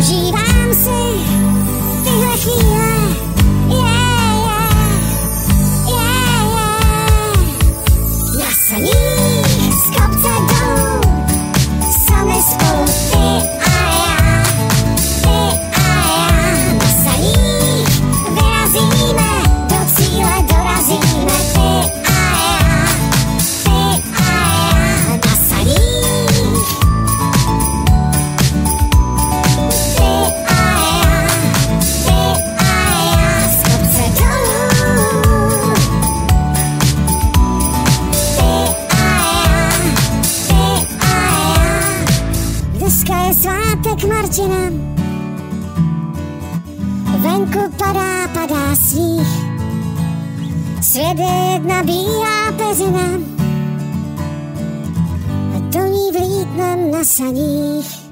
užívám si tyhle chvíle. Nasaní z kopce dolů, sami spolu ty a já, ty a já. Nasaní, vyrazíme, do cíle dorazíme, ty a já, ty a já. Nasaní, ty a já, z kopce dolů. Dneska je svátek Martina, venku padá sníh, svět je jedna bílá peřina a do ní vlítnem na saních.